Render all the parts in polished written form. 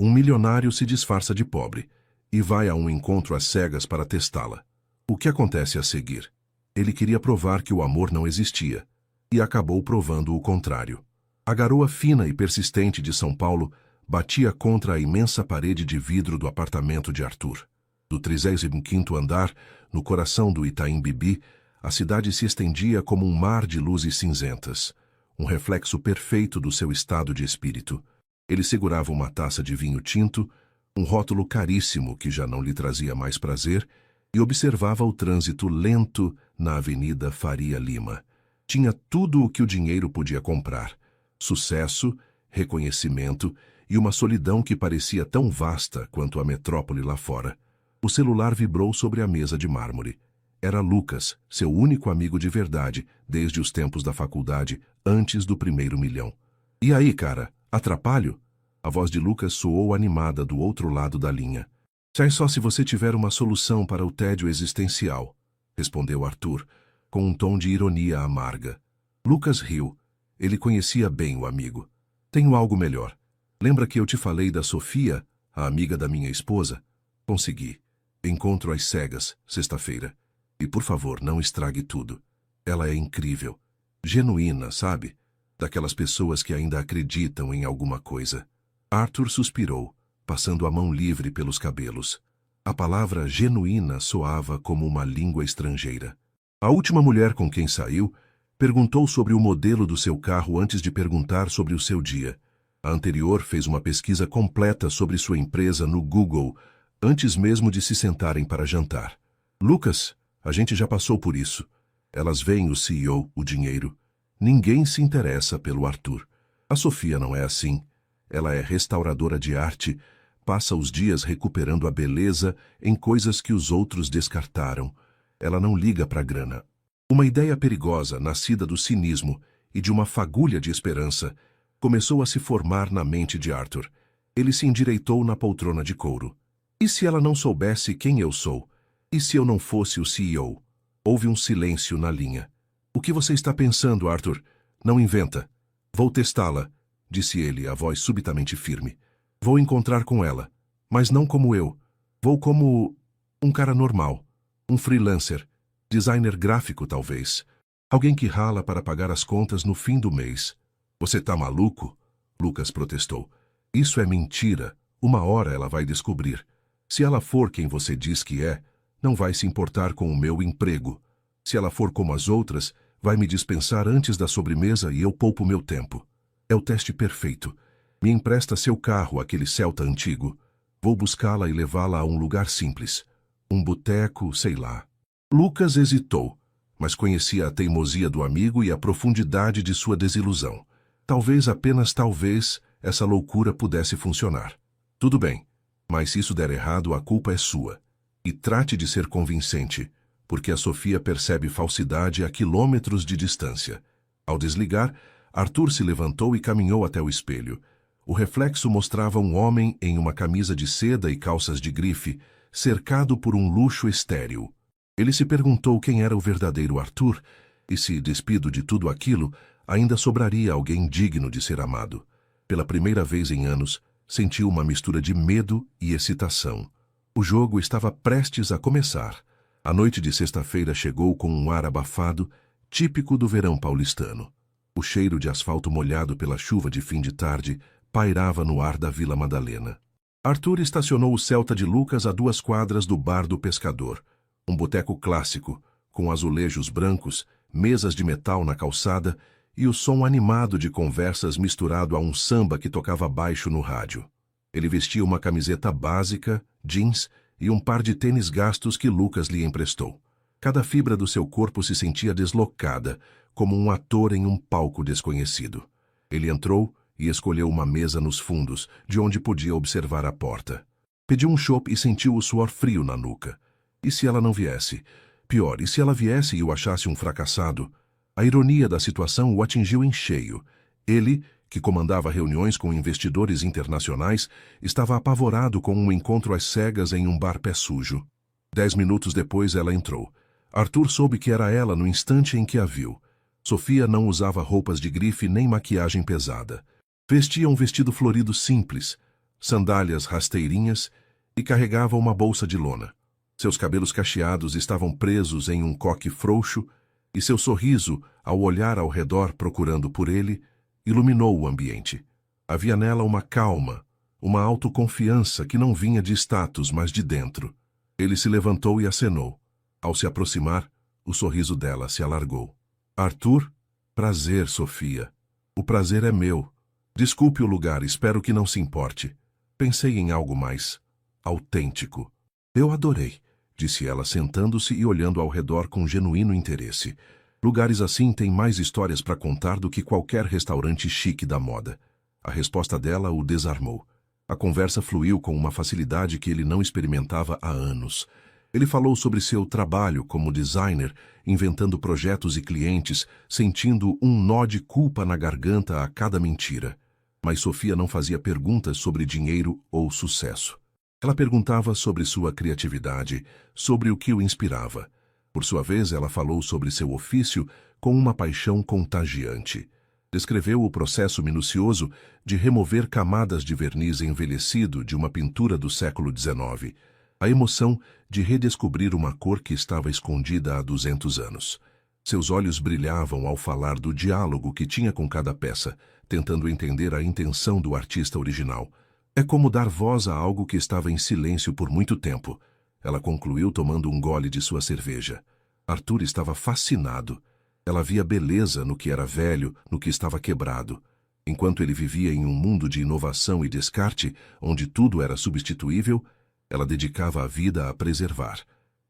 Um milionário se disfarça de pobre e vai a um encontro às cegas para testá-la. O que acontece a seguir? Ele queria provar que o amor não existia e acabou provando o contrário. A garoa fina e persistente de São Paulo batia contra a imensa parede de vidro do apartamento de Arthur. Do 35º andar, no coração do Itaim Bibi, a cidade se estendia como um mar de luzes cinzentas, um reflexo perfeito do seu estado de espírito. Ele segurava uma taça de vinho tinto, um rótulo caríssimo que já não lhe trazia mais prazer, e observava o trânsito lento na Avenida Faria Lima. Tinha tudo o que o dinheiro podia comprar: sucesso, reconhecimento e uma solidão que parecia tão vasta quanto a metrópole lá fora. O celular vibrou sobre a mesa de mármore. Era Lucas, seu único amigo de verdade, desde os tempos da faculdade, antes do primeiro milhão. E aí, cara, atrapalho? A voz de Lucas soou animada do outro lado da linha. Sai só se você tiver uma solução para o tédio existencial, respondeu Arthur, com um tom de ironia amarga. Lucas riu. Ele conhecia bem o amigo. Tenho algo melhor. Lembra que eu te falei da Sofia, a amiga da minha esposa? Consegui. Encontro às cegas, sexta-feira. E por favor, não estrague tudo. Ela é incrível. Genuína, sabe? Daquelas pessoas que ainda acreditam em alguma coisa. Arthur suspirou, passando a mão livre pelos cabelos. A palavra genuína soava como uma língua estrangeira. A última mulher com quem saiu perguntou sobre o modelo do seu carro antes de perguntar sobre o seu dia. A anterior fez uma pesquisa completa sobre sua empresa no Google, antes mesmo de se sentarem para jantar. Lucas, a gente já passou por isso. Elas veem o CEO, o dinheiro. Ninguém se interessa pelo Arthur. A Sofia não é assim. Ela é restauradora de arte, passa os dias recuperando a beleza em coisas que os outros descartaram. Ela não liga para a grana. Uma ideia perigosa, nascida do cinismo e de uma fagulha de esperança, começou a se formar na mente de Arthur. Ele se endireitou na poltrona de couro. E se ela não soubesse quem eu sou? E se eu não fosse o CEO? Houve um silêncio na linha. O que você está pensando, Arthur? Não inventa. Vou testá-la, disse ele, a voz subitamente firme. Vou encontrar com ela, mas não como eu. Vou como um cara normal, um freelancer, designer gráfico talvez. Alguém que rala para pagar as contas no fim do mês. Você tá maluco? Lucas protestou. Isso é mentira. Uma hora ela vai descobrir. Se ela for quem você diz que é, não vai se importar com o meu emprego. Se ela for como as outras, vai me dispensar antes da sobremesa e eu poupo meu tempo. É o teste perfeito. Me empresta seu carro, aquele Celta antigo. Vou buscá-la e levá-la a um lugar simples. Um boteco, sei lá. Lucas hesitou, mas conhecia a teimosia do amigo e a profundidade de sua desilusão. Talvez, apenas talvez, essa loucura pudesse funcionar. Tudo bem, mas se isso der errado, a culpa é sua. E trate de ser convincente, porque a Sofia percebe falsidade a quilômetros de distância. Ao desligar, Arthur se levantou e caminhou até o espelho. O reflexo mostrava um homem em uma camisa de seda e calças de grife, cercado por um luxo estéril. Ele se perguntou quem era o verdadeiro Arthur e se, despido de tudo aquilo, ainda sobraria alguém digno de ser amado. Pela primeira vez em anos, sentiu uma mistura de medo e excitação. O jogo estava prestes a começar. A noite de sexta-feira chegou com um ar abafado, típico do verão paulistano. O cheiro de asfalto molhado pela chuva de fim de tarde pairava no ar da Vila Madalena. Arthur estacionou o Celta de Lucas a 2 quadras do Bar do Pescador, um boteco clássico, com azulejos brancos, mesas de metal na calçada e o som animado de conversas misturado a um samba que tocava baixo no rádio. Ele vestia uma camiseta básica, jeans e um par de tênis gastos que Lucas lhe emprestou. Cada fibra do seu corpo se sentia deslocada, como um ator em um palco desconhecido. Ele entrou e escolheu uma mesa nos fundos, de onde podia observar a porta. Pediu um chopp e sentiu o suor frio na nuca. E se ela não viesse? Pior, e se ela viesse e o achasse um fracassado? A ironia da situação o atingiu em cheio. Ele, que comandava reuniões com investidores internacionais, estava apavorado com um encontro às cegas em um bar pé sujo. 10 minutos depois ela entrou. Arthur soube que era ela no instante em que a viu. Sofia não usava roupas de grife nem maquiagem pesada. Vestia um vestido florido simples, sandálias rasteirinhas e carregava uma bolsa de lona. Seus cabelos cacheados estavam presos em um coque frouxo e seu sorriso, ao olhar ao redor procurando por ele, iluminou o ambiente. Havia nela uma calma, uma autoconfiança que não vinha de status, mas de dentro. Ele se levantou e acenou. Ao se aproximar, o sorriso dela se alargou. Arthur? Prazer, Sofia. O prazer é meu. Desculpe o lugar, espero que não se importe. Pensei em algo mais autêntico. Eu adorei, disse ela sentando-se e olhando ao redor com genuíno interesse. Lugares assim têm mais histórias para contar do que qualquer restaurante chique da moda. A resposta dela o desarmou. A conversa fluiu com uma facilidade que ele não experimentava há anos. Ele falou sobre seu trabalho como designer, inventando projetos e clientes, sentindo um nó de culpa na garganta a cada mentira. Mas Sofia não fazia perguntas sobre dinheiro ou sucesso. Ela perguntava sobre sua criatividade, sobre o que o inspirava. Por sua vez, ela falou sobre seu ofício com uma paixão contagiante. Descreveu o processo minucioso de remover camadas de verniz envelhecido de uma pintura do século XIX, a emoção de redescobrir uma cor que estava escondida há 200 anos. Seus olhos brilhavam ao falar do diálogo que tinha com cada peça, tentando entender a intenção do artista original. É como dar voz a algo que estava em silêncio por muito tempo. Ela concluiu tomando um gole de sua cerveja. Arthur estava fascinado. Ela via beleza no que era velho, no que estava quebrado. Enquanto ele vivia em um mundo de inovação e descarte, onde tudo era substituível, ela dedicava a vida a preservar.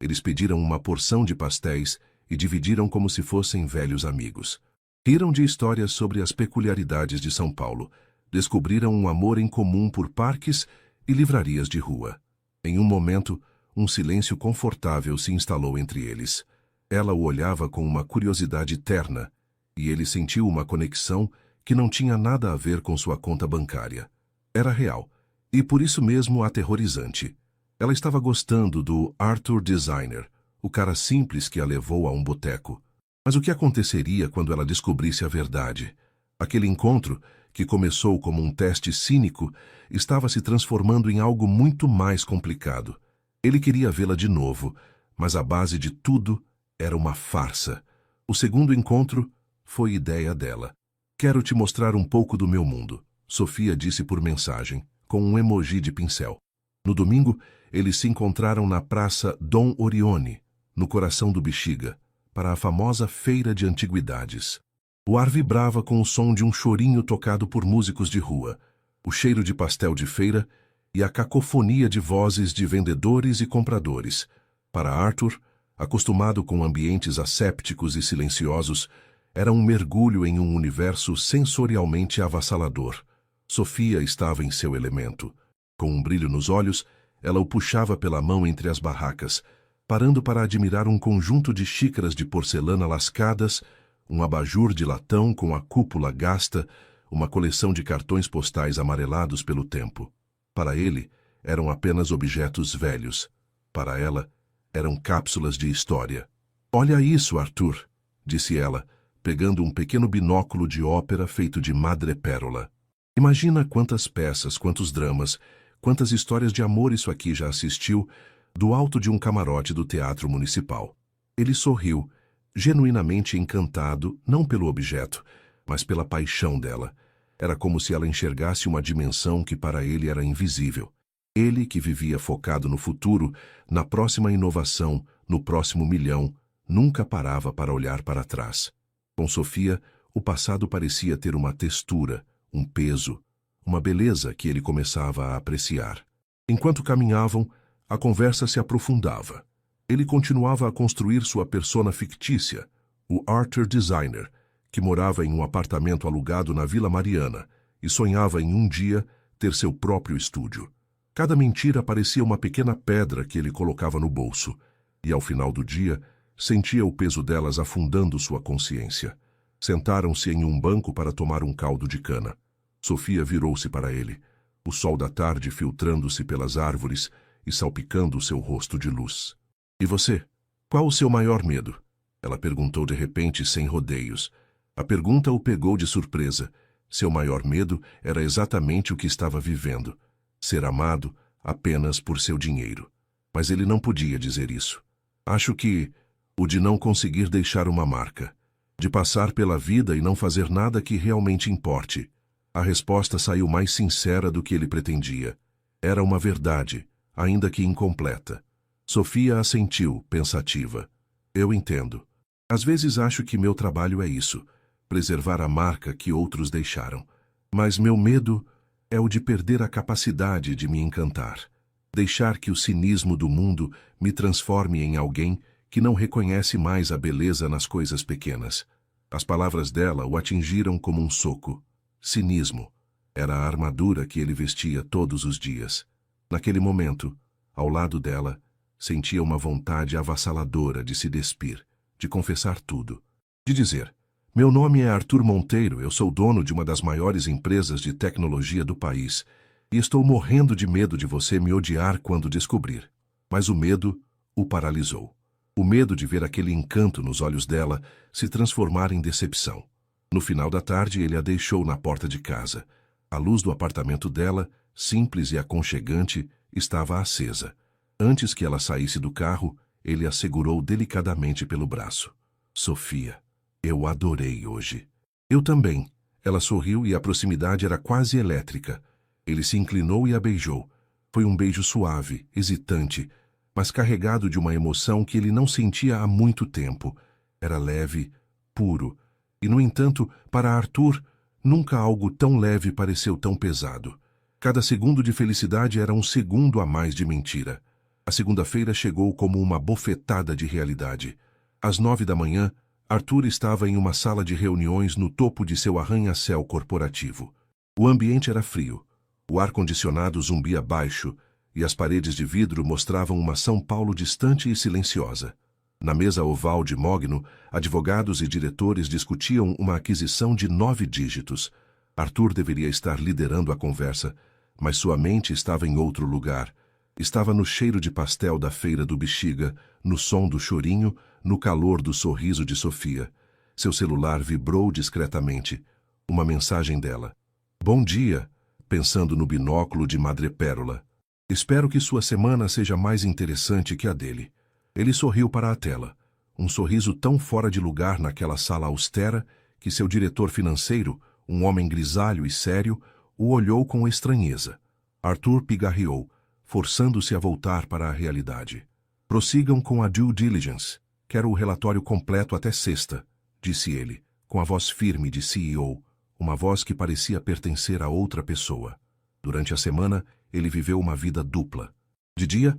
Eles pediram uma porção de pastéis e dividiram como se fossem velhos amigos. Riram de histórias sobre as peculiaridades de São Paulo. Descobriram um amor em comum por parques e livrarias de rua. Em um momento, um silêncio confortável se instalou entre eles. Ela o olhava com uma curiosidade terna, e ele sentiu uma conexão que não tinha nada a ver com sua conta bancária. Era real, e por isso mesmo aterrorizante. Ela estava gostando do Arthur Designer, o cara simples que a levou a um boteco. Mas o que aconteceria quando ela descobrisse a verdade? Aquele encontro, que começou como um teste cínico, estava se transformando em algo muito mais complicado. Ele queria vê-la de novo, mas a base de tudo era uma farsa. O segundo encontro foi ideia dela. Quero te mostrar um pouco do meu mundo, Sofia disse por mensagem, com um emoji de pincel. No domingo, eles se encontraram na Praça Dom Orione, no coração do Bexiga, para a famosa feira de antiguidades. O ar vibrava com o som de um chorinho tocado por músicos de rua, o cheiro de pastel de feira e a cacofonia de vozes de vendedores e compradores. Para Arthur, acostumado com ambientes assépticos e silenciosos, era um mergulho em um universo sensorialmente avassalador. Sofia estava em seu elemento. Com um brilho nos olhos, ela o puxava pela mão entre as barracas, parando para admirar um conjunto de xícaras de porcelana lascadas, um abajur de latão com a cúpula gasta, uma coleção de cartões postais amarelados pelo tempo. Para ele, eram apenas objetos velhos. Para ela, eram cápsulas de história. Olha isso, Arthur, disse ela, pegando um pequeno binóculo de ópera feito de madrepérola. Imagina quantas peças, quantos dramas, quantas histórias de amor isso aqui já assistiu do alto de um camarote do Teatro Municipal. Ele sorriu, genuinamente encantado, não pelo objeto, mas pela paixão dela. Era como se ela enxergasse uma dimensão que para ele era invisível. Ele, que vivia focado no futuro, na próxima inovação, no próximo milhão, nunca parava para olhar para trás. Com Sofia, o passado parecia ter uma textura, um peso, uma beleza que ele começava a apreciar. Enquanto caminhavam, a conversa se aprofundava. Ele continuava a construir sua persona fictícia, o Arthur Designer, que morava em um apartamento alugado na Vila Mariana e sonhava em um dia ter seu próprio estúdio. Cada mentira parecia uma pequena pedra que ele colocava no bolso, e ao final do dia, sentia o peso delas afundando sua consciência. Sentaram-se em um banco para tomar um caldo de cana. Sofia virou-se para ele, o sol da tarde filtrando-se pelas árvores e salpicando seu rosto de luz. E você? Qual o seu maior medo? Ela perguntou de repente, sem rodeios. A pergunta o pegou de surpresa. Seu maior medo era exatamente o que estava vivendo. ser amado apenas por seu dinheiro. Mas ele não podia dizer isso. Acho que o de não conseguir deixar uma marca, de passar pela vida e não fazer nada que realmente importe. A resposta saiu mais sincera do que ele pretendia. Era uma verdade, ainda que incompleta. Sofia assentiu, pensativa. Eu entendo. Às vezes acho que meu trabalho é isso, preservar a marca que outros deixaram. Mas meu medo é o de perder a capacidade de me encantar. Deixar que o cinismo do mundo me transforme em alguém que não reconhece mais a beleza nas coisas pequenas. As palavras dela o atingiram como um soco. Cinismo. Era a armadura que ele vestia todos os dias. Naquele momento, ao lado dela, sentia uma vontade avassaladora de se despir, de confessar tudo. De dizer, meu nome é Arthur Monteiro, eu sou dono de uma das maiores empresas de tecnologia do país, e estou morrendo de medo de você me odiar quando descobrir. Mas o medo o paralisou. O medo de ver aquele encanto nos olhos dela se transformar em decepção. No final da tarde, ele a deixou na porta de casa. A luz do apartamento dela, simples e aconchegante, estava acesa. Antes que ela saísse do carro, ele a segurou delicadamente pelo braço. Sofia, eu adorei hoje. Eu também. Ela sorriu e a proximidade era quase elétrica. Ele se inclinou e a beijou. Foi um beijo suave, hesitante, mas carregado de uma emoção que ele não sentia há muito tempo. Era leve, puro. E, no entanto, para Arthur, nunca algo tão leve pareceu tão pesado. Cada segundo de felicidade era um segundo a mais de mentira. A segunda-feira chegou como uma bofetada de realidade. Às 9 da manhã, Arthur estava em uma sala de reuniões no topo de seu arranha-céu corporativo. O ambiente era frio. O ar-condicionado zumbia baixo e as paredes de vidro mostravam uma São Paulo distante e silenciosa. Na mesa oval de mogno, advogados e diretores discutiam uma aquisição de 9 dígitos. Arthur deveria estar liderando a conversa, mas sua mente estava em outro lugar. Estava no cheiro de pastel da feira do Bexiga, no som do chorinho, no calor do sorriso de Sofia. Seu celular vibrou discretamente. Uma mensagem dela. Bom dia, pensando no binóculo de madrepérola. Espero que sua semana seja mais interessante que a dele. Ele sorriu para a tela. Um sorriso tão fora de lugar naquela sala austera que seu diretor financeiro, um homem grisalho e sério, o olhou com estranheza. Arthur pigarreou, forçando-se a voltar para a realidade. Prossigam com a due diligence. Quero o relatório completo até sexta, disse ele, com a voz firme de CEO, uma voz que parecia pertencer a outra pessoa. Durante a semana, ele viveu uma vida dupla. De dia,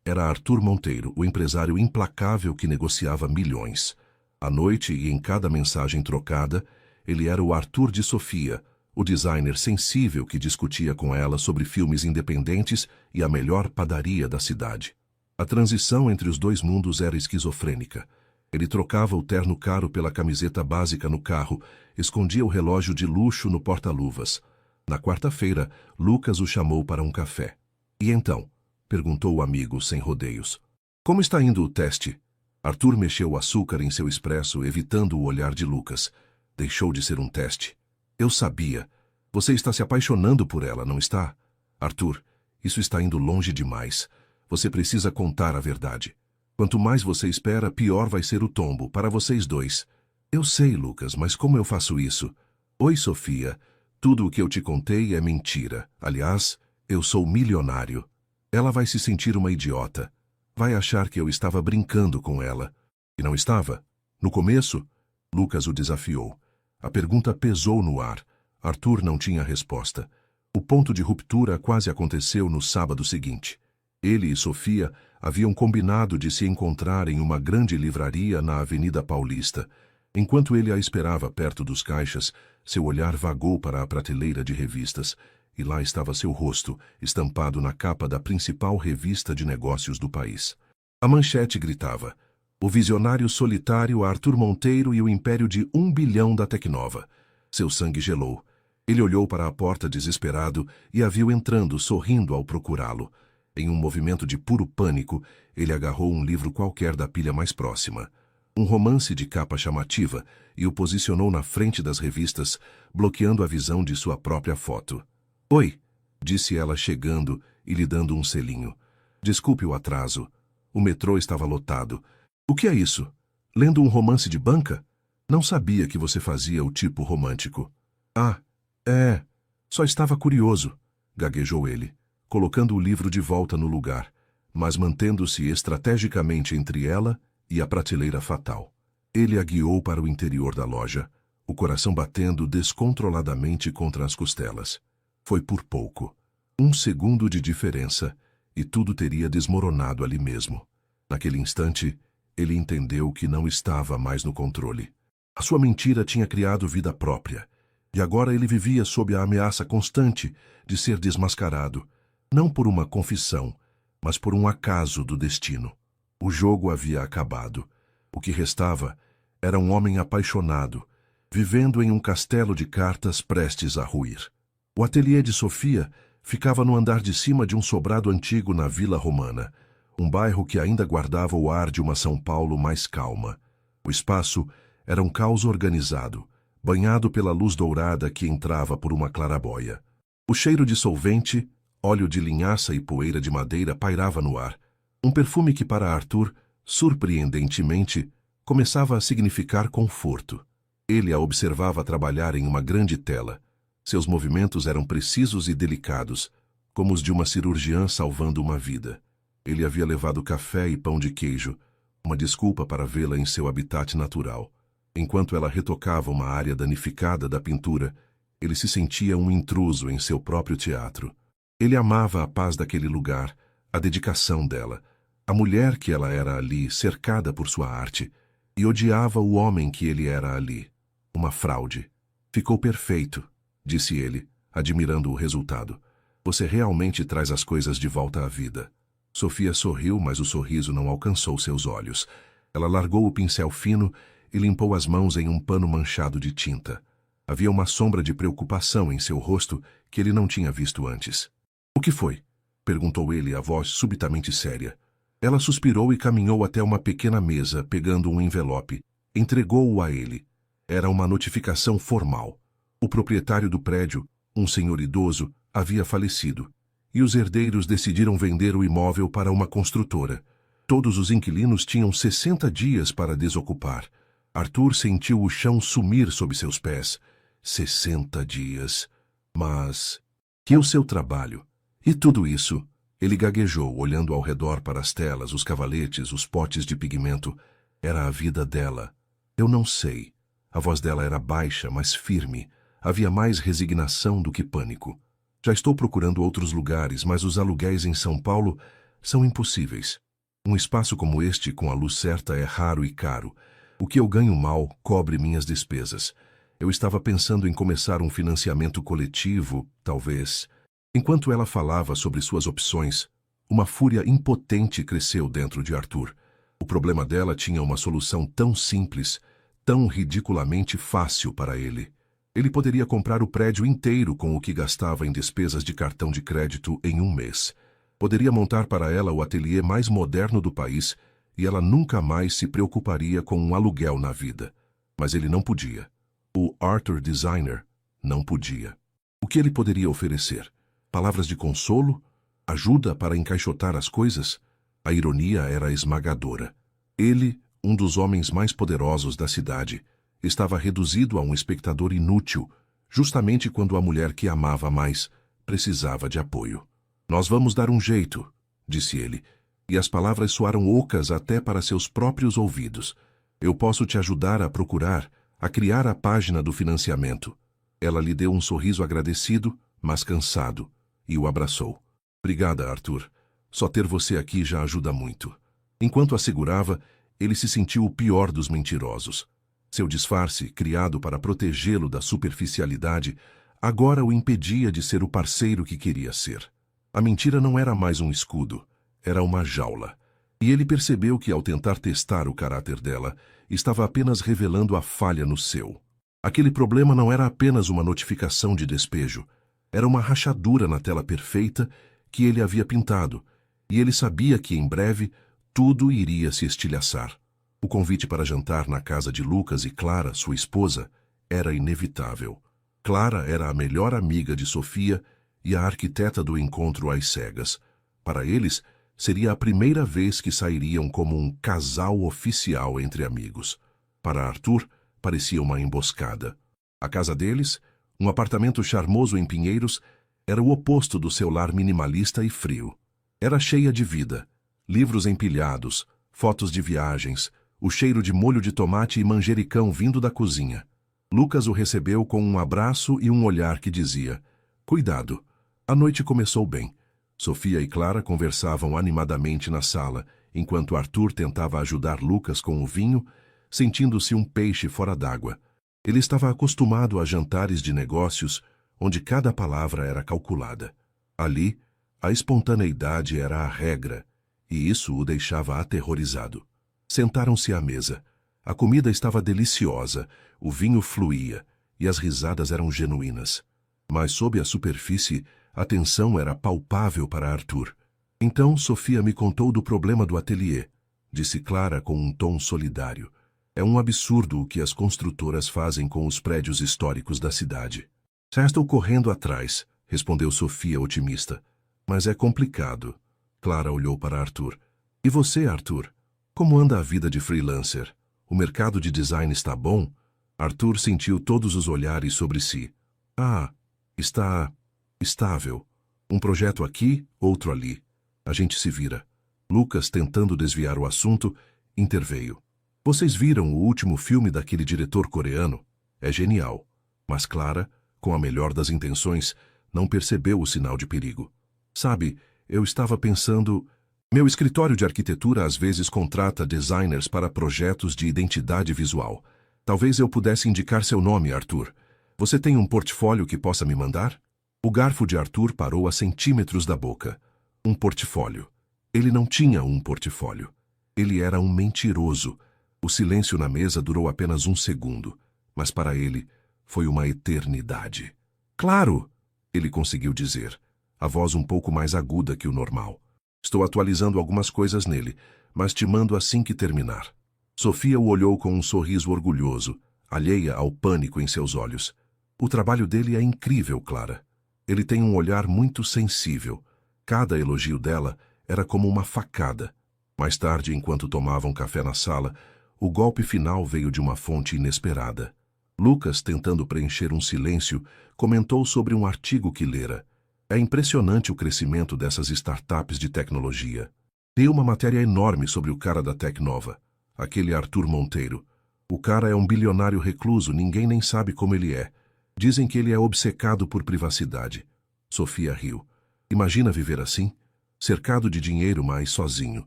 era Arthur Monteiro, o empresário implacável que negociava milhões. À noite e em cada mensagem trocada, ele era o Arthur de Sofia, o designer sensível que discutia com ela sobre filmes independentes e a melhor padaria da cidade. A transição entre os dois mundos era esquizofrênica. Ele trocava o terno caro pela camiseta básica no carro, escondia o relógio de luxo no porta-luvas. Na quarta-feira, Lucas o chamou para um café. E então? Perguntou o amigo sem rodeios. Como está indo o teste? Arthur mexeu o açúcar em seu expresso, evitando o olhar de Lucas. Deixou de ser um teste. Eu sabia. Você está se apaixonando por ela, não está? Arthur, isso está indo longe demais. Você precisa contar a verdade. Quanto mais você espera, pior vai ser o tombo, para vocês dois. Eu sei, Lucas, mas como eu faço isso? Oi, Sofia. Tudo o que eu te contei é mentira. Aliás, eu sou milionário. Ela vai se sentir uma idiota. Vai achar que eu estava brincando com ela. E não estava? No começo, Lucas o desafiou. A pergunta pesou no ar. Arthur não tinha resposta. O ponto de ruptura quase aconteceu no sábado seguinte. Ele e Sofia haviam combinado de se encontrar em uma grande livraria na Avenida Paulista. Enquanto ele a esperava perto dos caixas, seu olhar vagou para a prateleira de revistas, e lá estava seu rosto, estampado na capa da principal revista de negócios do país. A manchete gritava: o visionário solitário Arthur Monteiro e o império de 1 bilhão da Tecnova. Seu sangue gelou. Ele olhou para a porta desesperado e a viu entrando, sorrindo ao procurá-lo. Em um movimento de puro pânico, ele agarrou um livro qualquer da pilha mais próxima. Um romance de capa chamativa, e o posicionou na frente das revistas, bloqueando a visão de sua própria foto. Oi, disse ela chegando e lhe dando um selinho. Desculpe o atraso. O metrô estava lotado. O que é isso? Lendo um romance de banca? Não sabia que você fazia o tipo romântico. Ah, é. Só estava curioso, gaguejou ele, colocando o livro de volta no lugar, mas mantendo-se estrategicamente entre ela e a prateleira fatal. Ele a guiou para o interior da loja, o coração batendo descontroladamente contra as costelas. Foi por pouco. 1 segundo de diferença, e tudo teria desmoronado ali mesmo. Naquele instante, ele entendeu que não estava mais no controle. A sua mentira tinha criado vida própria, e agora ele vivia sob a ameaça constante de ser desmascarado, não por uma confissão, mas por um acaso do destino. O jogo havia acabado. O que restava era um homem apaixonado, vivendo em um castelo de cartas prestes a ruir. O ateliê de Sofia ficava no andar de cima de um sobrado antigo na Vila Romana, um bairro que ainda guardava o ar de uma São Paulo mais calma. O espaço era um caos organizado, banhado pela luz dourada que entrava por uma claraboia. O cheiro de solvente, óleo de linhaça e poeira de madeira pairava no ar, um perfume que para Arthur, surpreendentemente, começava a significar conforto. Ele a observava trabalhar em uma grande tela. Seus movimentos eram precisos e delicados, como os de uma cirurgiã salvando uma vida. Ele havia levado café e pão de queijo, uma desculpa para vê-la em seu habitat natural. Enquanto ela retocava uma área danificada da pintura, ele se sentia um intruso em seu próprio teatro. Ele amava a paz daquele lugar, a dedicação dela, a mulher que ela era ali, cercada por sua arte, e odiava o homem que ele era ali. Uma fraude. Ficou perfeito, disse ele, admirando o resultado. Você realmente traz as coisas de volta à vida. Sofia sorriu, mas o sorriso não alcançou seus olhos. Ela largou o pincel fino e limpou as mãos em um pano manchado de tinta. Havia uma sombra de preocupação em seu rosto que ele não tinha visto antes. O que foi? Perguntou ele, a voz subitamente séria. Ela suspirou e caminhou até uma pequena mesa, pegando um envelope. Entregou-o a ele. Era uma notificação formal. O proprietário do prédio, um senhor idoso, havia falecido, e os herdeiros decidiram vender o imóvel para uma construtora. Todos os inquilinos tinham 60 dias para desocupar. Arthur sentiu o chão sumir sob seus pés. 60 dias. Mas... e o seu trabalho? E tudo isso? Ele gaguejou, olhando ao redor para as telas, os cavaletes, os potes de pigmento. Era a vida dela. Eu não sei. A voz dela era baixa, mas firme. Havia mais resignação do que pânico. Já estou procurando outros lugares, mas os aluguéis em São Paulo são impossíveis. Um espaço como este, com a luz certa, é raro e caro. O que eu ganho mal cobre minhas despesas. Eu estava pensando em começar um financiamento coletivo, talvez. Enquanto ela falava sobre suas opções, uma fúria impotente cresceu dentro de Arthur. O problema dela tinha uma solução tão simples, tão ridiculamente fácil para ele. Ele poderia comprar o prédio inteiro com o que gastava em despesas de cartão de crédito em um mês. Poderia montar para ela o ateliê mais moderno do país e ela nunca mais se preocuparia com um aluguel na vida. Mas ele não podia. O Arthur Designer não podia. O que ele poderia oferecer? Palavras de consolo? Ajuda para encaixotar as coisas? A ironia era esmagadora. Ele, um dos homens mais poderosos da cidade, estava reduzido a um espectador inútil, justamente quando a mulher que amava mais precisava de apoio. Nós vamos dar um jeito, disse ele, e as palavras soaram ocas até para seus próprios ouvidos. Eu posso te ajudar a procurar, a criar a página do financiamento. Ela lhe deu um sorriso agradecido, mas cansado, e o abraçou. Obrigada, Arthur. Só ter você aqui já ajuda muito. Enquanto a segurava, ele se sentiu o pior dos mentirosos. Seu disfarce, criado para protegê-lo da superficialidade, agora o impedia de ser o parceiro que queria ser. A mentira não era mais um escudo, era uma jaula. E ele percebeu que, ao tentar testar o caráter dela, estava apenas revelando a falha no seu. Aquele problema não era apenas uma notificação de despejo, era uma rachadura na tela perfeita que ele havia pintado, e ele sabia que, em breve, tudo iria se estilhaçar. O convite para jantar na casa de Lucas e Clara, sua esposa, era inevitável. Clara era a melhor amiga de Sofia e a arquiteta do encontro às cegas. Para eles, seria a primeira vez que sairiam como um casal oficial entre amigos. Para Arthur, parecia uma emboscada. A casa deles, um apartamento charmoso em Pinheiros, era o oposto do seu lar minimalista e frio. Era cheia de vida, livros empilhados, fotos de viagens, o cheiro de molho de tomate e manjericão vindo da cozinha. Lucas o recebeu com um abraço e um olhar que dizia: "Cuidado, a noite começou bem." Sofia e Clara conversavam animadamente na sala, enquanto Arthur tentava ajudar Lucas com o vinho, sentindo-se um peixe fora d'água. Ele estava acostumado a jantares de negócios, onde cada palavra era calculada. Ali, a espontaneidade era a regra, e isso o deixava aterrorizado. Sentaram-se à mesa. A comida estava deliciosa, o vinho fluía, e as risadas eram genuínas. Mas sob a superfície, a tensão era palpável para Arthur. "Então Sofia me contou do problema do ateliê", disse Clara com um tom solidário. "É um absurdo o que as construtoras fazem com os prédios históricos da cidade." "Já estou correndo atrás", respondeu Sofia otimista. "Mas é complicado." Clara olhou para Arthur. "E você, Arthur? Como anda a vida de freelancer? O mercado de design está bom?" Arthur sentiu todos os olhares sobre si. "Ah, está estável. Um projeto aqui, outro ali. A gente se vira." Lucas, tentando desviar o assunto, interveio. "Vocês viram o último filme daquele diretor coreano? É genial." Mas Clara, com a melhor das intenções, não percebeu o sinal de perigo. "Sabe, eu estava pensando... Meu escritório de arquitetura às vezes contrata designers para projetos de identidade visual. Talvez eu pudesse indicar seu nome, Arthur. Você tem um portfólio que possa me mandar?" O garfo de Arthur parou a centímetros da boca. Um portfólio. Ele não tinha um portfólio. Ele era um mentiroso. O silêncio na mesa durou apenas um segundo, mas para ele foi uma eternidade. "Claro!" ele conseguiu dizer, a voz um pouco mais aguda que o normal. "Estou atualizando algumas coisas nele, mas te mando assim que terminar." Sofia o olhou com um sorriso orgulhoso, alheia ao pânico em seus olhos. "O trabalho dele é incrível, Clara. Ele tem um olhar muito sensível." Cada elogio dela era como uma facada. Mais tarde, enquanto tomavam café na sala, o golpe final veio de uma fonte inesperada. Lucas, tentando preencher um silêncio, comentou sobre um artigo que lera. "É impressionante o crescimento dessas startups de tecnologia. Tem uma matéria enorme sobre o cara da Tecnova, aquele Arthur Monteiro. O cara é um bilionário recluso, ninguém nem sabe como ele é. Dizem que ele é obcecado por privacidade." Sofia riu. "Imagina viver assim? Cercado de dinheiro, mas sozinho.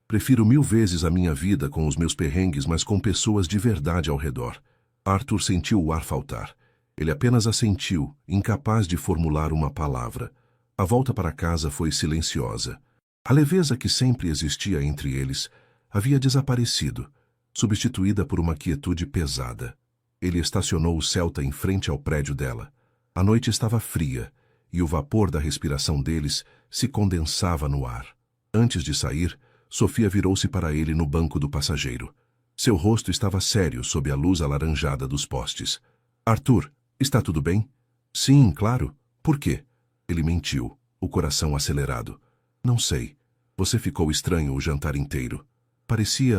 Prefiro 1000 vezes a minha vida com os meus perrengues, mas com pessoas de verdade ao redor." Arthur sentiu o ar faltar. Ele apenas assentiu, incapaz de formular uma palavra. A volta para casa foi silenciosa. A leveza que sempre existia entre eles havia desaparecido, substituída por uma quietude pesada. Ele estacionou o Celta em frente ao prédio dela. A noite estava fria, e o vapor da respiração deles se condensava no ar. Antes de sair, Sofia virou-se para ele no banco do passageiro. Seu rosto estava sério sob a luz alaranjada dos postes. "Arthur, está tudo bem?" "Sim, claro. Por quê?" Ele mentiu, o coração acelerado. "Não sei. Você ficou estranho o jantar inteiro. Parecia...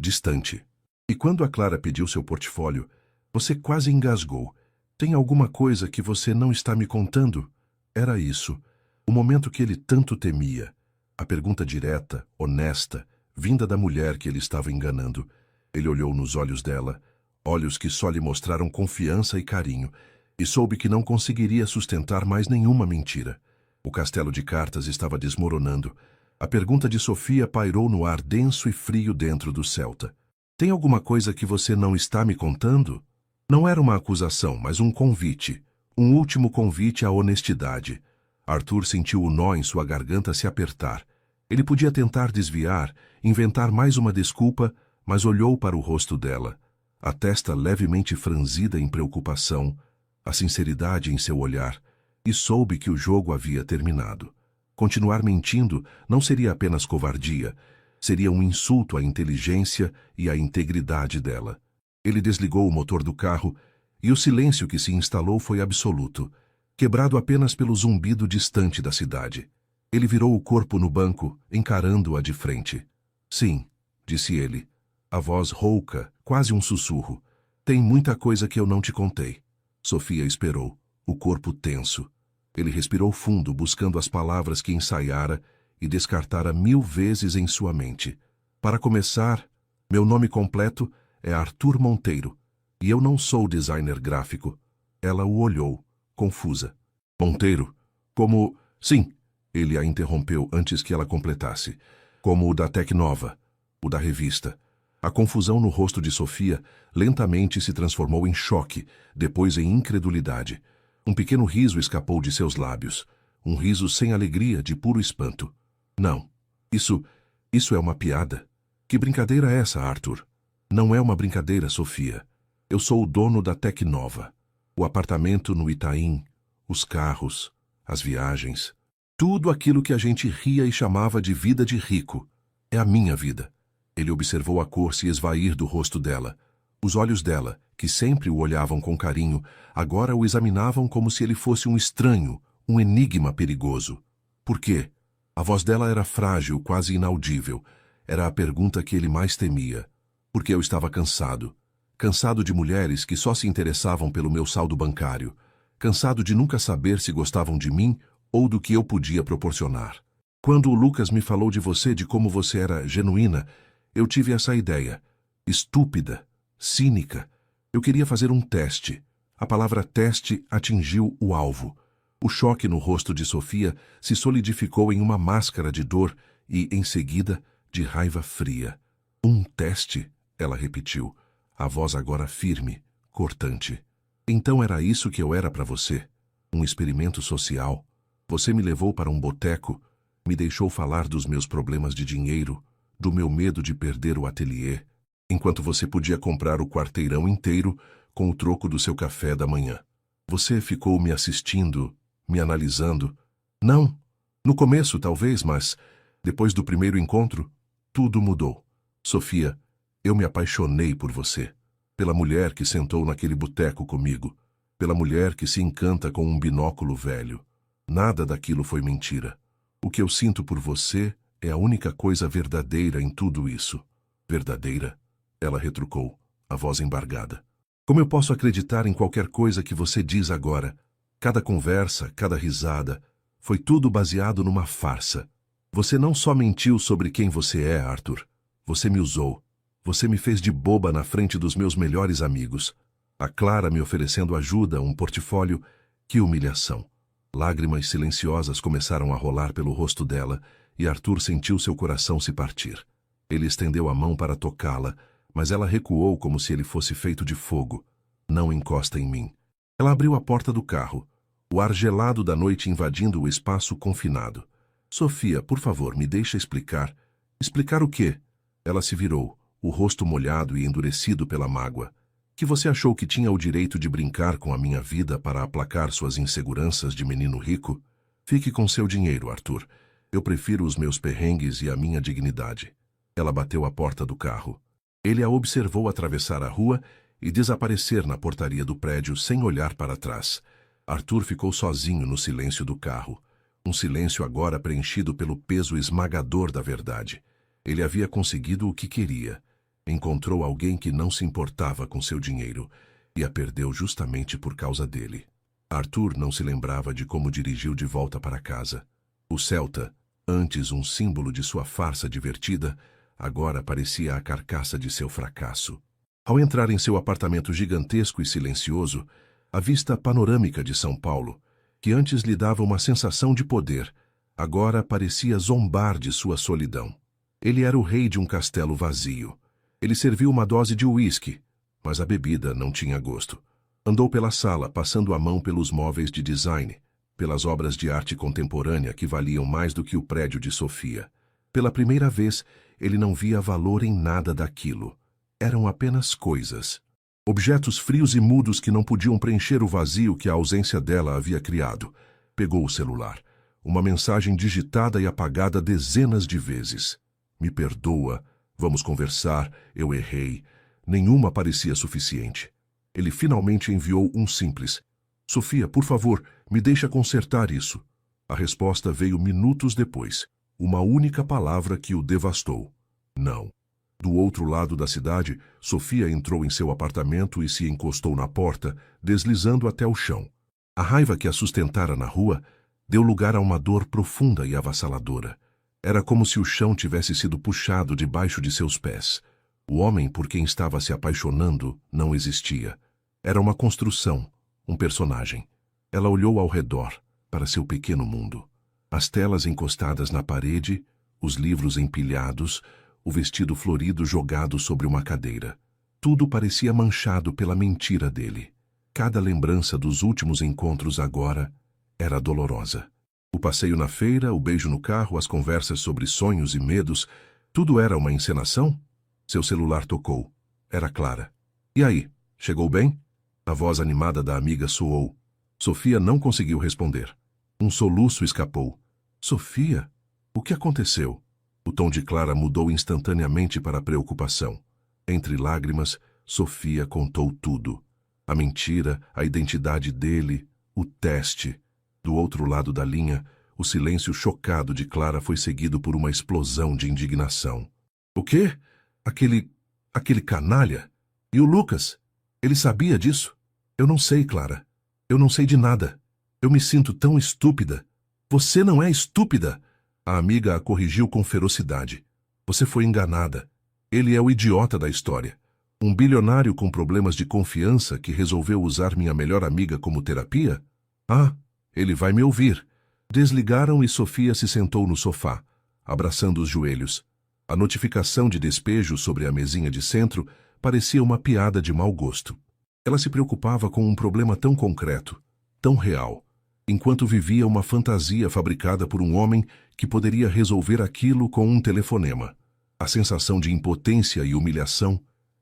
distante. E quando a Clara pediu seu portfólio, você quase engasgou. Tem alguma coisa que você não está me contando?" Era isso. O momento que ele tanto temia. A pergunta direta, honesta, vinda da mulher que ele estava enganando. Ele olhou nos olhos dela, olhos que só lhe mostraram confiança e carinho, e soube que não conseguiria sustentar mais nenhuma mentira. O castelo de cartas estava desmoronando. A pergunta de Sofia pairou no ar denso e frio dentro do Celta. "Tem alguma coisa que você não está me contando?" Não era uma acusação, mas um convite. Um último convite à honestidade. Arthur sentiu o nó em sua garganta se apertar. Ele podia tentar desviar, inventar mais uma desculpa, mas olhou para o rosto dela. A testa levemente franzida em preocupação, a sinceridade em seu olhar, e soube que o jogo havia terminado. Continuar mentindo não seria apenas covardia, seria um insulto à inteligência e à integridade dela. Ele desligou o motor do carro e o silêncio que se instalou foi absoluto. quebrado apenas pelo zumbido distante da cidade. Ele virou o corpo no banco, encarando-a de frente. Sim, disse ele, a voz rouca, quase um sussurro. Tem muita coisa que eu não te contei. Sofia esperou, o corpo tenso. Ele respirou fundo, buscando as palavras que ensaiara e descartara 1000 vezes em sua mente. Para começar, meu nome completo é Arthur Monteiro, e eu não sou designer gráfico. Ela o olhou, confusa. Monteiro? Como... Sim, ele a interrompeu antes que ela completasse. Como o da Tecnova, o da revista. A confusão no rosto de Sofia lentamente se transformou em choque, depois em incredulidade. Um pequeno riso escapou de seus lábios. Um riso sem alegria, de puro espanto. Não. Isso é uma piada. Que brincadeira é essa, Arthur? Não é uma brincadeira, Sofia. Eu sou o dono da Tecnova. O apartamento no Itaim, os carros, as viagens. Tudo aquilo que a gente ria e chamava de vida de rico. É a minha vida. Ele observou a cor se esvair do rosto dela. Os olhos dela, que sempre o olhavam com carinho, agora o examinavam como se ele fosse um estranho, um enigma perigoso. Por quê? A voz dela era frágil, quase inaudível. Era a pergunta que ele mais temia. Porque eu estava cansado. Cansado de mulheres que só se interessavam pelo meu saldo bancário. Cansado de nunca saber se gostavam de mim ou do que eu podia proporcionar. Quando o Lucas me falou de você, de como você era genuína, eu tive essa ideia. Estúpida, cínica. Eu queria fazer um teste. A palavra teste atingiu o alvo. O choque no rosto de Sofia se solidificou em uma máscara de dor e, em seguida, de raiva fria. Um teste, ela repetiu, a voz agora firme, cortante. Então era isso que eu era para você? Um experimento social? Você me levou para um boteco, me deixou falar dos meus problemas de dinheiro, do meu medo de perder o ateliê, enquanto você podia comprar o quarteirão inteiro com o troco do seu café da manhã. Você ficou me assistindo, me analisando. Não, no começo talvez, mas depois do primeiro encontro, tudo mudou. Sofia, eu me apaixonei por você. Pela mulher que sentou naquele boteco comigo. Pela mulher que se encanta com um binóculo velho. Nada daquilo foi mentira. O que eu sinto por você é a única coisa verdadeira em tudo isso. Verdadeira? Ela retrucou, a voz embargada. Como eu posso acreditar em qualquer coisa que você diz agora? Cada conversa, cada risada, foi tudo baseado numa farsa. Você não só mentiu sobre quem você é, Arthur. Você me usou. Você me fez de boba na frente dos meus melhores amigos. A Clara me oferecendo ajuda, um portfólio. Que humilhação. Lágrimas silenciosas começaram a rolar pelo rosto dela e Arthur sentiu seu coração se partir. Ele estendeu a mão para tocá-la, mas ela recuou como se ele fosse feito de fogo. Não encosta em mim. Ela abriu a porta do carro, o ar gelado da noite invadindo o espaço confinado. Sofia, por favor, me deixa explicar. Explicar o quê? Ela se virou, o rosto molhado e endurecido pela mágoa. Que você achou que tinha o direito de brincar com a minha vida para aplacar suas inseguranças de menino rico? Fique com seu dinheiro, Arthur. Eu prefiro os meus perrengues e a minha dignidade. Ela bateu a porta do carro. Ele a observou atravessar a rua e desaparecer na portaria do prédio sem olhar para trás. Arthur ficou sozinho no silêncio do carro. Um silêncio agora preenchido pelo peso esmagador da verdade. Ele havia conseguido o que queria. Encontrou alguém que não se importava com seu dinheiro e a perdeu justamente por causa dele. Arthur não se lembrava de como dirigiu de volta para casa. O Celta, antes um símbolo de sua farsa divertida, agora parecia a carcaça de seu fracasso. Ao entrar em seu apartamento gigantesco e silencioso, a vista panorâmica de São Paulo, que antes lhe dava uma sensação de poder, agora parecia zombar de sua solidão. Ele era o rei de um castelo vazio. Ele serviu uma dose de uísque, mas a bebida não tinha gosto. Andou pela sala, passando a mão pelos móveis de design, pelas obras de arte contemporânea que valiam mais do que o prédio de Sofia. Pela primeira vez, ele não via valor em nada daquilo. Eram apenas coisas. Objetos frios e mudos que não podiam preencher o vazio que a ausência dela havia criado. Pegou o celular. Uma mensagem digitada e apagada dezenas de vezes. Me perdoa. Vamos conversar. Eu errei. Nenhuma parecia suficiente. Ele finalmente enviou um simples. Sofia, por favor, me deixa consertar isso. A resposta veio minutos depois. Uma única palavra que o devastou. Não. Do outro lado da cidade, Sofia entrou em seu apartamento e se encostou na porta, deslizando até o chão. A raiva que a sustentara na rua deu lugar a uma dor profunda e avassaladora. Era como se o chão tivesse sido puxado debaixo de seus pés. O homem por quem estava se apaixonando não existia. Era uma construção, um personagem. Ela olhou ao redor, para seu pequeno mundo. As telas encostadas na parede, os livros empilhados, o vestido florido jogado sobre uma cadeira. Tudo parecia manchado pela mentira dele. Cada lembrança dos últimos encontros agora era dolorosa. O passeio na feira, o beijo no carro, as conversas sobre sonhos e medos, tudo era uma encenação? Seu celular tocou. Era Clara. E aí, chegou bem? A voz animada da amiga soou. Sofia não conseguiu responder. Um soluço escapou. Sofia? O que aconteceu? O tom de Clara mudou instantaneamente para preocupação. Entre lágrimas, Sofia contou tudo. A mentira, a identidade dele, o teste. Do outro lado da linha, o silêncio chocado de Clara foi seguido por uma explosão de indignação. O quê? Aquele canalha? E o Lucas? Ele sabia disso? Eu não sei, Clara. Eu não sei de nada. Eu me sinto tão estúpida. Você não é estúpida! A amiga a corrigiu com ferocidade. Você foi enganada. Ele é o idiota da história. Um bilionário com problemas de confiança que resolveu usar minha melhor amiga como terapia? Ah, ele vai me ouvir. Desligaram e Sofia se sentou no sofá, abraçando os joelhos. A notificação de despejo sobre a mesinha de centro parecia uma piada de mau gosto. Ela se preocupava com um problema tão concreto, tão real, enquanto vivia uma fantasia fabricada por um homem que poderia resolver aquilo com um telefonema. A sensação de impotência e humilhação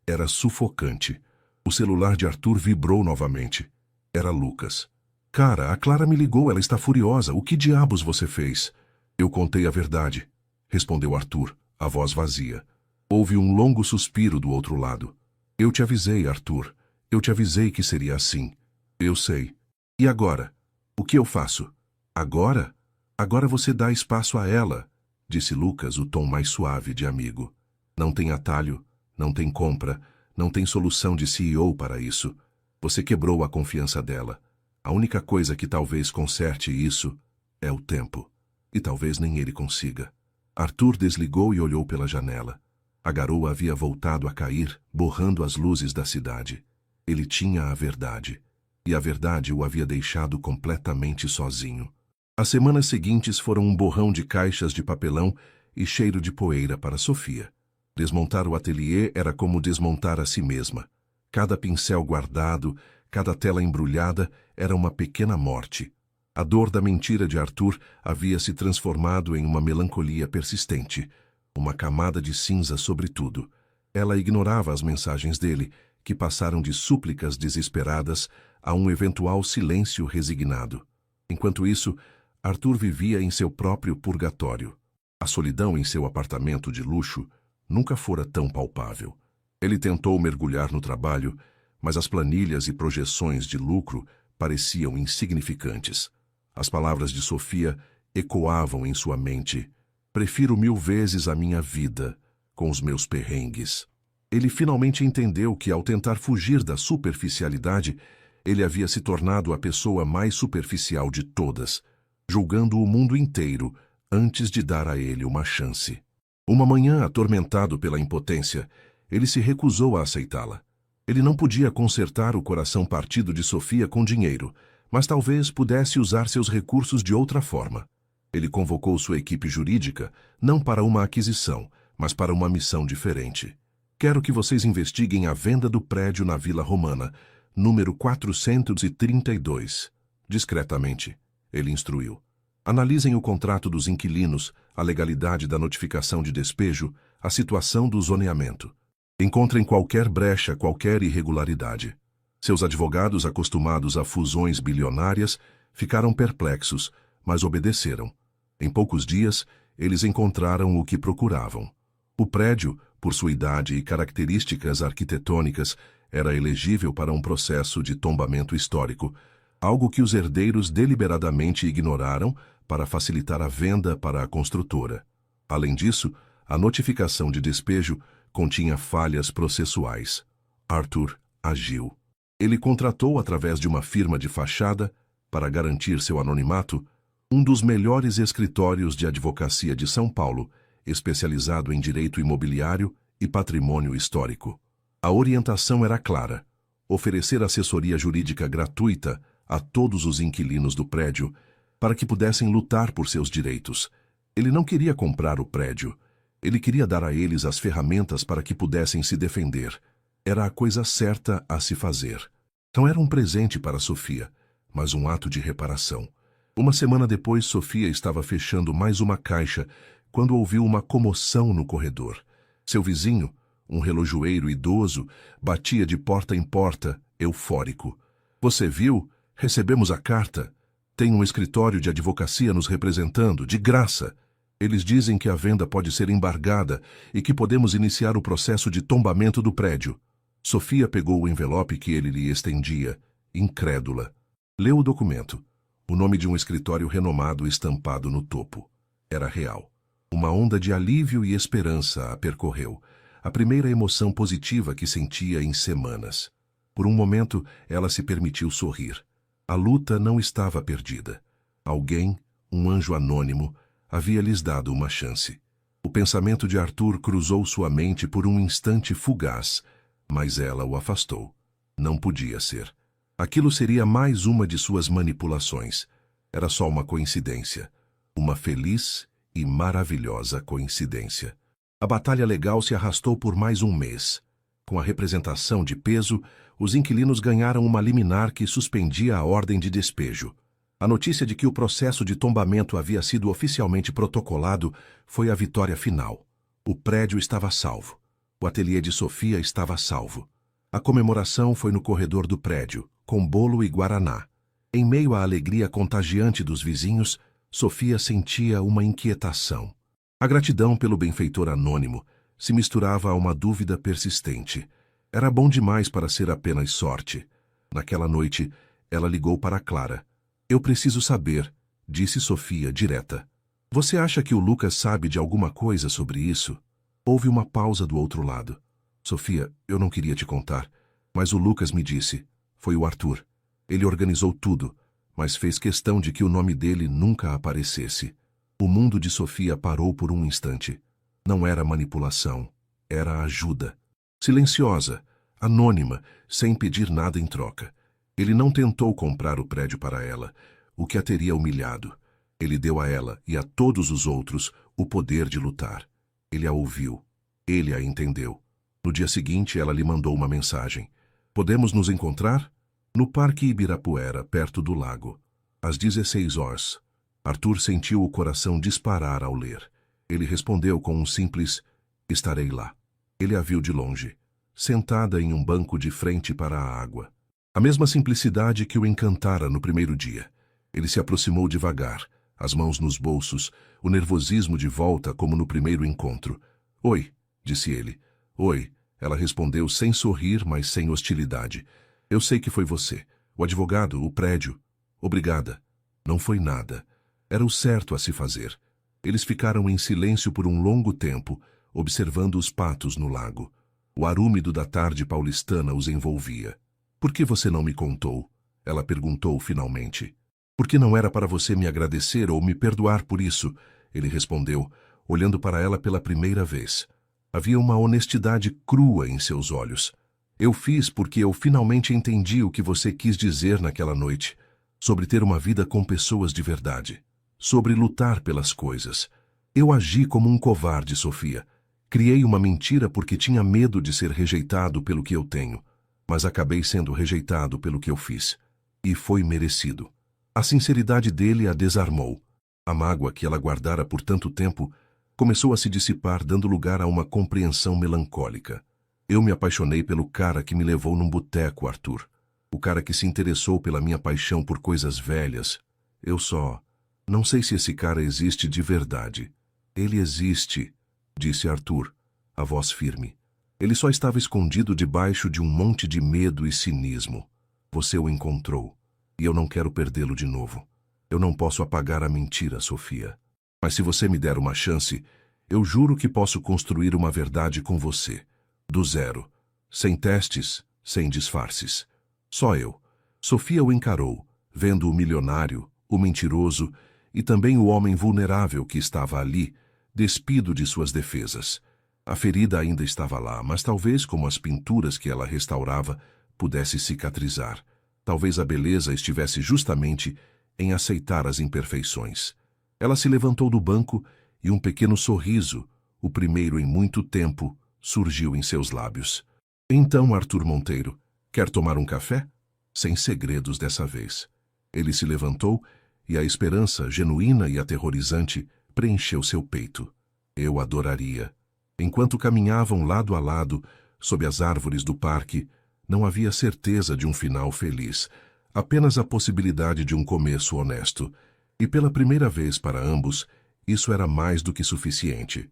era sufocante. O celular de Arthur vibrou novamente. Era Lucas. Cara, a Clara me ligou, ela está furiosa. O que diabos você fez? Eu contei a verdade, respondeu Arthur, a voz vazia. Houve um longo suspiro do outro lado. Eu te avisei, Arthur. Eu te avisei que seria assim. Eu sei. E agora? O que eu faço? Agora? Agora você dá espaço a ela, disse Lucas, o tom mais suave de amigo. Não tem atalho, não tem compra, não tem solução de CEO para isso. Você quebrou a confiança dela. A única coisa que talvez conserte isso é o tempo. E talvez nem ele consiga. Arthur desligou e olhou pela janela. A garoa havia voltado a cair, borrando as luzes da cidade. Ele tinha a verdade. E a verdade o havia deixado completamente sozinho. As semanas seguintes foram um borrão de caixas de papelão e cheiro de poeira para Sofia. Desmontar o ateliê era como desmontar a si mesma. Cada pincel guardado, cada tela embrulhada era uma pequena morte. A dor da mentira de Arthur havia se transformado em uma melancolia persistente, uma camada de cinza sobre tudo. Ela ignorava as mensagens dele, que passaram de súplicas desesperadas a um eventual silêncio resignado. Enquanto isso, Arthur vivia em seu próprio purgatório. A solidão em seu apartamento de luxo nunca fora tão palpável. Ele tentou mergulhar no trabalho, mas as planilhas e projeções de lucro pareciam insignificantes. As palavras de Sofia ecoavam em sua mente. Prefiro 1000 vezes a minha vida, com os meus perrengues. Ele finalmente entendeu que, ao tentar fugir da superficialidade, ele havia se tornado a pessoa mais superficial de todas, julgando o mundo inteiro antes de dar a ele uma chance. Uma manhã, atormentado pela impotência, ele se recusou a aceitá-la. Ele não podia consertar o coração partido de Sofia com dinheiro, mas talvez pudesse usar seus recursos de outra forma. Ele convocou sua equipe jurídica, não para uma aquisição, mas para uma missão diferente. Quero que vocês investiguem a venda do prédio na Vila Romana, número 432. Discretamente, ele instruiu. Analisem o contrato dos inquilinos, a legalidade da notificação de despejo, a situação do zoneamento. Encontrem qualquer brecha, qualquer irregularidade. Seus advogados, acostumados a fusões bilionárias, ficaram perplexos, mas obedeceram. Em poucos dias, eles encontraram o que procuravam. O prédio, por sua idade e características arquitetônicas, era elegível para um processo de tombamento histórico. algo que os herdeiros deliberadamente ignoraram para facilitar a venda para a construtora. Além disso, a notificação de despejo continha falhas processuais. Arthur agiu. Ele contratou, através de uma firma de fachada, para garantir seu anonimato, um dos melhores escritórios de advocacia de São Paulo, especializado em direito imobiliário e patrimônio histórico. A orientação era clara: oferecer assessoria jurídica gratuita a todos os inquilinos do prédio para que pudessem lutar por seus direitos. Ele não queria comprar o prédio. Ele queria dar a eles as ferramentas para que pudessem se defender. Era a coisa certa a se fazer. Não era um presente para Sofia, mas um ato de reparação. Uma semana depois, Sofia estava fechando mais uma caixa quando ouviu uma comoção no corredor. Seu vizinho, um relojoeiro idoso, batia de porta em porta, eufórico. "Você viu? Recebemos a carta. Tem um escritório de advocacia nos representando, de graça. Eles dizem que a venda pode ser embargada e que podemos iniciar o processo de tombamento do prédio." Sofia pegou o envelope que ele lhe estendia, incrédula. Leu o documento. O nome de um escritório renomado estampado no topo. Era real. Uma onda de alívio e esperança a percorreu, a primeira emoção positiva que sentia em semanas. Por um momento, ela se permitiu sorrir. A luta não estava perdida. Alguém, um anjo anônimo, havia lhes dado uma chance. O pensamento de Arthur cruzou sua mente por um instante fugaz, mas ela o afastou. Não podia ser. Aquilo seria mais uma de suas manipulações. Era só uma coincidência. Uma feliz e maravilhosa coincidência. A batalha legal se arrastou por mais um mês. Com a representação de peso, os inquilinos ganharam uma liminar que suspendia a ordem de despejo. A notícia de que o processo de tombamento havia sido oficialmente protocolado foi a vitória final. O prédio estava salvo. O ateliê de Sofia estava salvo. A comemoração foi no corredor do prédio, com bolo e guaraná. Em meio à alegria contagiante dos vizinhos, Sofia sentia uma inquietação. A gratidão pelo benfeitor anônimo se misturava a uma dúvida persistente. Era bom demais para ser apenas sorte. Naquela noite, ela ligou para Clara. "Eu preciso saber", disse Sofia direta. "Você acha que o Lucas sabe de alguma coisa sobre isso?" Houve uma pausa do outro lado. "Sofia, eu não queria te contar, mas o Lucas me disse. Foi o Arthur. Ele organizou tudo, mas fez questão de que o nome dele nunca aparecesse." O mundo de Sofia parou por um instante. Não era manipulação, era ajuda. Silenciosa, anônima, sem pedir nada em troca. Ele não tentou comprar o prédio para ela, o que a teria humilhado. Ele deu a ela e a todos os outros o poder de lutar. Ele a ouviu. Ele a entendeu. No dia seguinte, ela lhe mandou uma mensagem. "Podemos nos encontrar?" "No Parque Ibirapuera, perto do lago. Às 16 horas. Arthur sentiu o coração disparar ao ler. Ele respondeu com um simples "Estarei lá." Ele a viu de longe, sentada em um banco de frente para a água. A mesma simplicidade que o encantara no primeiro dia. Ele se aproximou devagar, as mãos nos bolsos, o nervosismo de volta como no primeiro encontro. "Oi", disse ele. "Oi", ela respondeu sem sorrir, mas sem hostilidade. "Eu sei que foi você. O advogado, o prédio. Obrigada." Não foi nada. Era o certo a se fazer. Eles ficaram em silêncio por um longo tempo, observando os patos no lago. O ar úmido da tarde paulistana os envolvia. "Por que você não me contou?" ela perguntou finalmente. "Por que não era para você me agradecer ou me perdoar por isso?" ele respondeu, olhando para ela pela primeira vez. Havia uma honestidade crua em seus olhos. "Eu fiz porque eu finalmente entendi o que você quis dizer naquela noite, sobre ter uma vida com pessoas de verdade, sobre lutar pelas coisas. Eu agi como um covarde, Sofia. Criei uma mentira porque tinha medo de ser rejeitado pelo que eu tenho, mas acabei sendo rejeitado pelo que eu fiz. E foi merecido." A sinceridade dele a desarmou. A mágoa que ela guardara por tanto tempo começou a se dissipar, dando lugar a uma compreensão melancólica. "Eu me apaixonei pelo cara que me levou num boteco, Arthur. O cara que se interessou pela minha paixão por coisas velhas. Eu só... não sei se esse cara existe de verdade." "Ele existe", disse Arthur, a voz firme. "Ele só estava escondido debaixo de um monte de medo e cinismo. Você o encontrou. E eu não quero perdê-lo de novo. Eu não posso apagar a mentira, Sofia. Mas se você me der uma chance, eu juro que posso construir uma verdade com você. Do zero. Sem testes, sem disfarces. Só eu. Sofia o encarou, vendo o milionário, o mentiroso e também o homem vulnerável que estava ali, despido de suas defesas. A ferida ainda estava lá, mas talvez, como as pinturas que ela restaurava, pudesse cicatrizar. Talvez a beleza estivesse justamente em aceitar as imperfeições. Ela se levantou do banco e um pequeno sorriso, o primeiro em muito tempo, surgiu em seus lábios. Então, Arthur Monteiro, quer tomar um café? Sem segredos dessa vez. Ele se levantou e a esperança, genuína e aterrorizante, preencheu seu peito. Eu adoraria. Enquanto caminhavam lado a lado, sob as árvores do parque, não havia certeza de um final feliz, apenas a possibilidade de um começo honesto. E pela primeira vez para ambos, isso era mais do que suficiente.